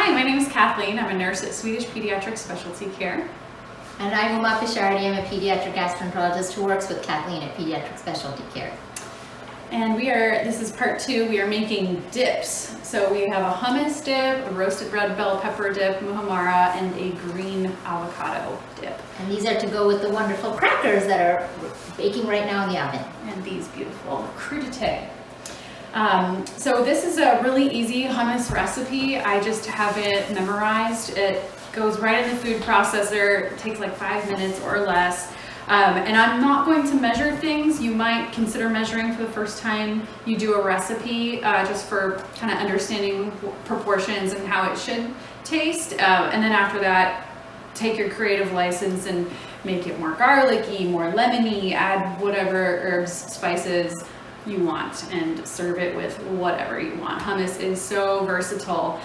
Hi, my name is Kathleen. I'm a nurse at Swedish Pediatric Specialty Care. And I'm Pisharody. I'm a pediatric gastroenterologist who works with Kathleen at Pediatric Specialty Care. And this is part 2, we are making dips. So we have a hummus dip, a roasted red bell pepper dip, muhammara, and a green avocado dip. And these are to go with the wonderful crackers that are baking right now in the oven. And these beautiful crudités. So this is a really easy hummus recipe. I just have it memorized. It goes right in the food processor. It takes like 5 minutes or less. And I'm not going to measure things. You might consider measuring for the first time you do a recipe, just for kind of understanding proportions and how it should taste. And then after that, take your creative license and make it more garlicky, more lemony, add whatever herbs, spices you want, and serve it with whatever you want. Hummus is so versatile.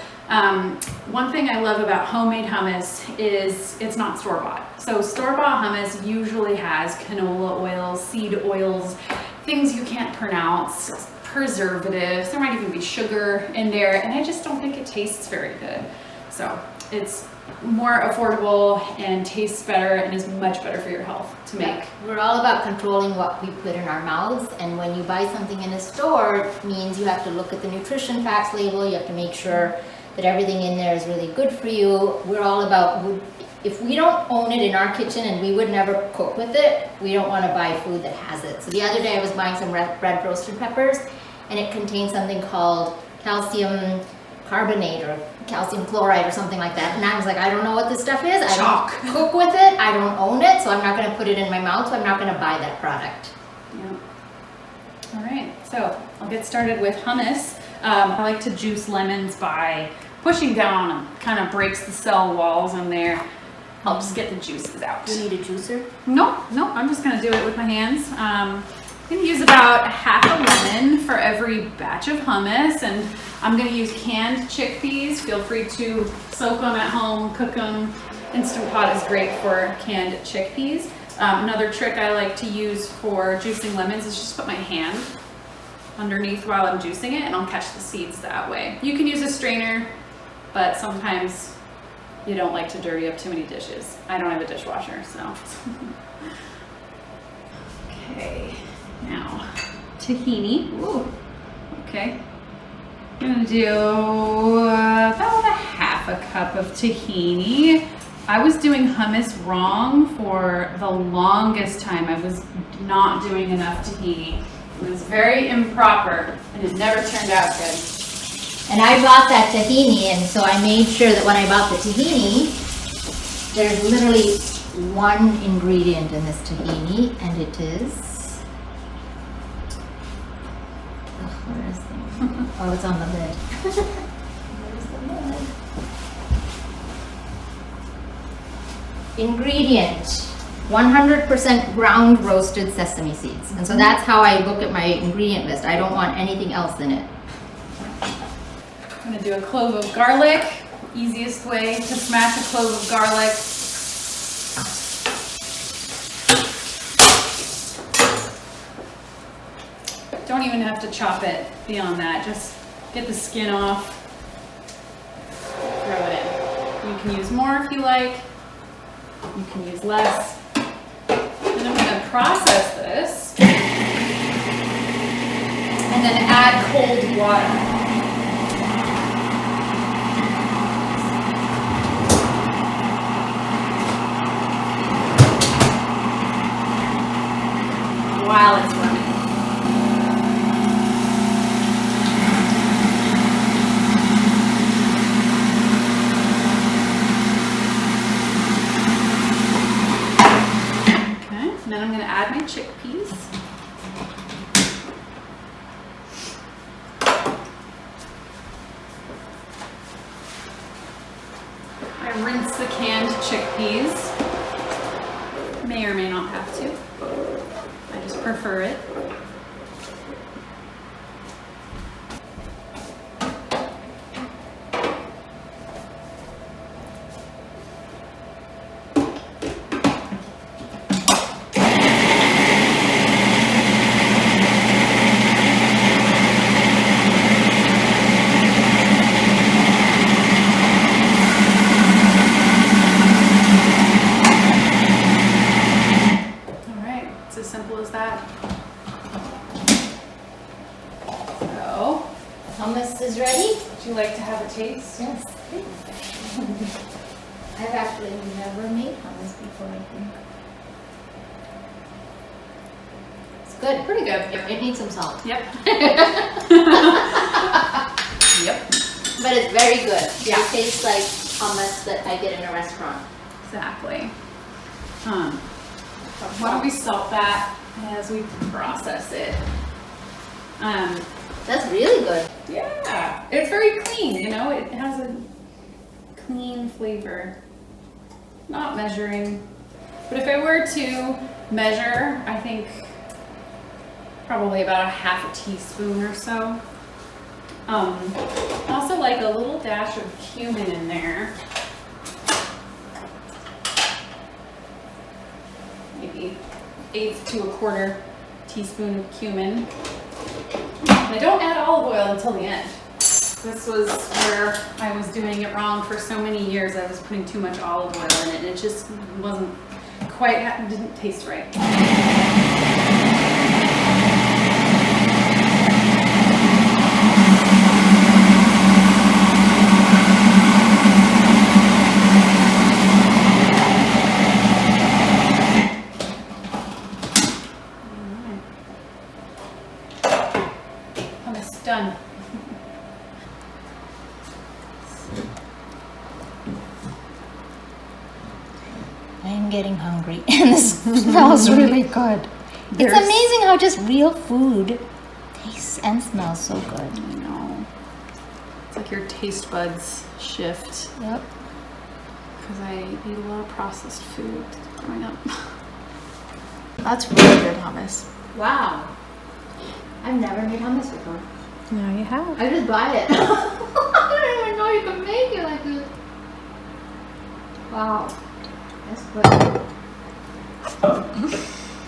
One thing I love about homemade hummus is it's not store-bought. So store-bought hummus usually has canola oils, seed oils, things you can't pronounce, preservatives, there might even be sugar in there, and I just don't think it tastes very good. So it's more affordable and tastes better and is much better for your health to make. We're all about controlling what we put in our mouths, and when you buy something in a store, it means you have to look at the nutrition facts label, you have to make sure that everything in there is really good for you. We're all about, if we don't own it in our kitchen and we would never cook with it, we don't want to buy food that has it. So the other day I was buying some red roasted peppers, and it contains something called calcium carbonate or calcium chloride or something like that. And I was like, I don't know what this stuff is. I don't cook with it. I don't own it. So I'm not going to put it in my mouth. So I'm not going to buy that product. Yeah. All right. So I'll get started with hummus. I like to juice lemons by pushing down on them. Kind of breaks the cell walls in there. Helps get the juices out. Do you need a juicer? No, I'm just going to do it with my hands. I'm going to use about half a lemon for every batch of hummus, and I'm going to use canned chickpeas. Feel free to soak them at home, cook them. Instant Pot is great for canned chickpeas. Another trick I like to use for juicing lemons is just put my hand underneath while I'm juicing it, and I'll catch the seeds that way. You can use a strainer, but sometimes you don't like to dirty up too many dishes. I don't have a dishwasher, so. Okay. Now, tahini. Ooh, okay. I'm gonna do about a half a cup of tahini. I was doing hummus wrong for the longest time. I was not doing enough tahini. It was very improper, and it never turned out good. And I bought that tahini, and so I made sure that when I bought the tahini, there's literally one ingredient in this tahini, and it is, where is it? Oh, it's on the lid. Where's the lid? Ingredient, 100% ground roasted sesame seeds. And so that's how I look at my ingredient list. I don't want anything else in it. I'm gonna do a clove of garlic. Easiest way to smash a clove of garlic. Don't even have to chop it beyond that. Just get the skin off. Throw it in. You can use more if you like. You can use less. And I'm gonna process this. And then add cold water. While it's running. Okay, and then I'm going to add my chickpeas. I rinse the canned chickpeas. May or may not have to. I just prefer it. taste? Yes. I've actually never made hummus before, I think. It's good. Pretty good. It needs some salt. Yep. Yep. But it's very good. Yeah. It tastes like hummus that I get in a restaurant. Exactly. Why don't we salt that as we process it? That's really good. Yeah, it's very clean, you know, it has a clean flavor. Not measuring, but if I were to measure, I think probably about a half a teaspoon or so. I also like a little dash of cumin in there. Maybe 1/8 to 1/4 teaspoon of cumin. I don't add olive oil until the end. This was where I was doing it wrong for so many years. I was putting too much olive oil in it, and it just wasn't quite, didn't taste right. Hummus done. I'm getting hungry and this smells really good. It's amazing how just real food tastes and smells so good. I know. It's like your taste buds shift. Yep. Because I eat a lot of processed food growing up. That's really good hummus. Wow. I've never made hummus before. Now you have. I just buy it. I didn't even know you could make it like this. Wow. That's good.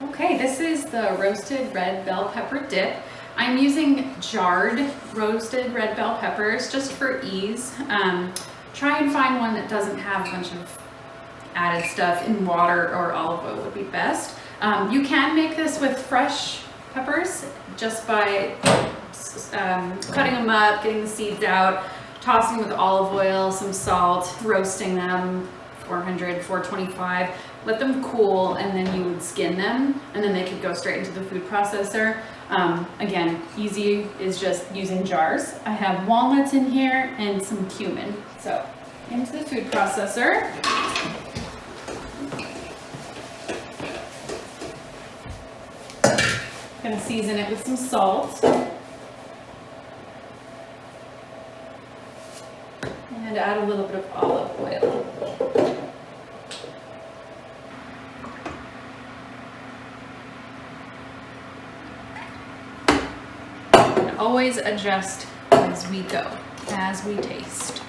Okay, this is the roasted red bell pepper dip. I'm using jarred roasted red bell peppers just for ease. Try and find one that doesn't have a bunch of added stuff in water or olive oil would be best. You can make this with fresh peppers just by cutting them up, getting the seeds out, tossing with olive oil, some salt, roasting them 400, 425, let them cool, and then you would skin them, and then they could go straight into the food processor. Again, easy is just using jars. I have walnuts in here and some cumin. So into the food processor. Gonna season it with some salt. And add a little bit of olive oil. And always adjust as we go, as we taste.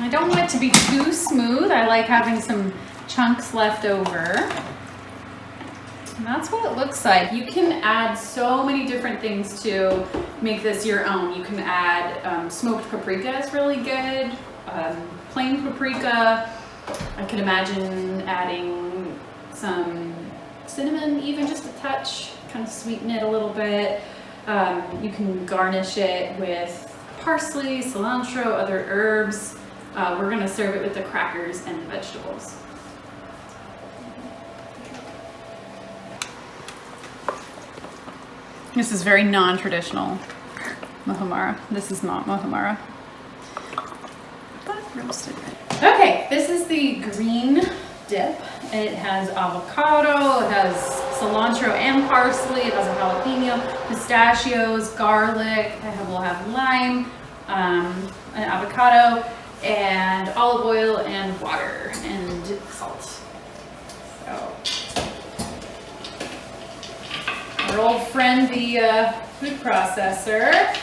I don't want it to be too smooth. I like having some chunks left over. And that's what it looks like. You can add so many different things to make this your own. You can add smoked paprika is really good. Plain paprika. I could imagine adding some cinnamon, even just a touch, kind of sweeten it a little bit. You can garnish it with parsley, cilantro, other herbs. We're gonna serve it with the crackers and the vegetables. This is very non-traditional muhammara. This is not muhammara, but roasted. Okay, this is the green dip. It has avocado, it has cilantro and parsley, it has a jalapeno, pistachios, garlic, we'll have lime, an avocado, and olive oil and water and salt. So our old friend, the food processor.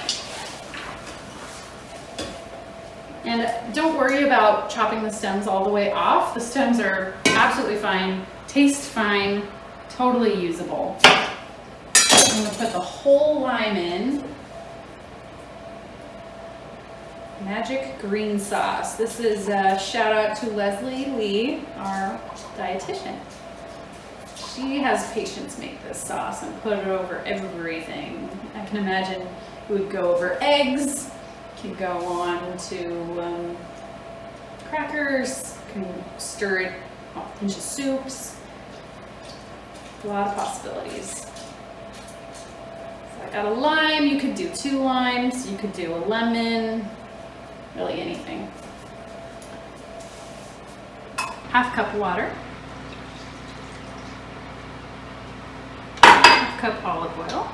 And don't worry about chopping the stems all the way off. The stems are absolutely fine, taste fine, totally usable. I'm gonna put the whole lime in. Magic green sauce. This is a shout out to Leslie Lee, our dietitian. She has patients make this sauce and put it over everything. I can imagine it would go over eggs, could go on to crackers, can stir it into soups. A lot of possibilities. So I got a lime, you could do 2 limes, you could do a lemon, really anything. Half cup water. Half cup olive oil.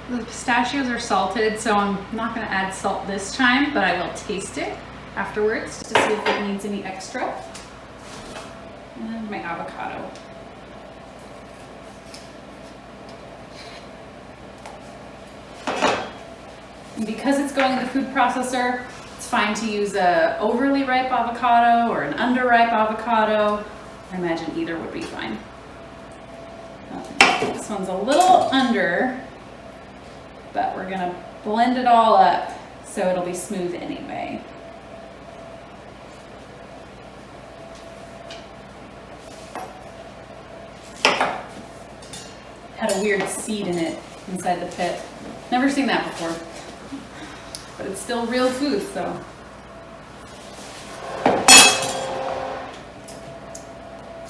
The pistachios are salted, so I'm not going to add salt this time, but I will taste it afterwards to see if it needs any extra. And my avocado. And because it's going in the food processor, it's fine to use a overly ripe avocado or an underripe avocado. I imagine either would be fine. This one's a little under, but we're gonna blend it all up so it'll be smooth anyway. Had a weird seed in it inside the pit. Never seen that before. But it's still real food, so.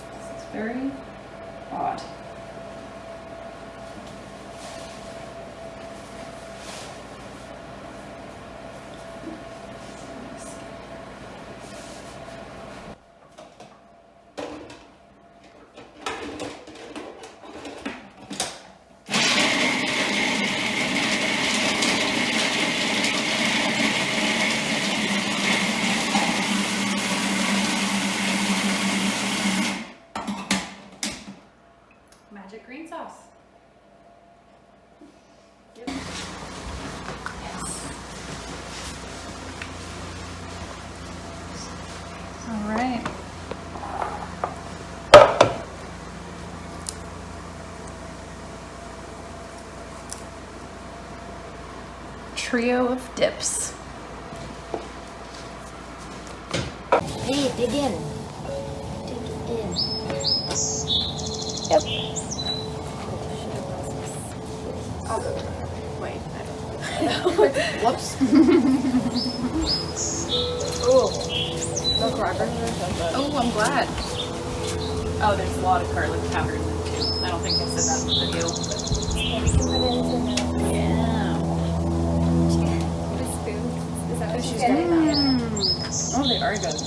This is very odd. Magic green sauce. Yep. All right. Trio of dips. Hey, dig in. Dig in. Yep. Oh, wait. Whoops. Oh, no crackers. Oh, I'm glad. Oh, there's a lot of garlic powder in them too. I don't think I said that in the video. Yeah, we can put it into the... Yeah. The spoon. Is that what she's getting that? Oh, they are good.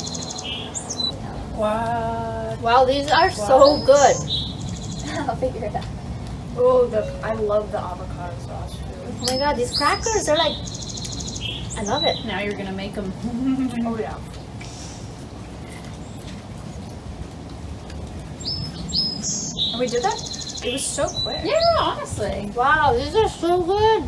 What? Wow, these are so good. I'll figure it out. Oh, I love the avocado sauce too. Oh my god, these crackers are like, I love it. Now you're gonna make them. Oh yeah. And we did that? It was so quick. Yeah, honestly. Wow, these are so good.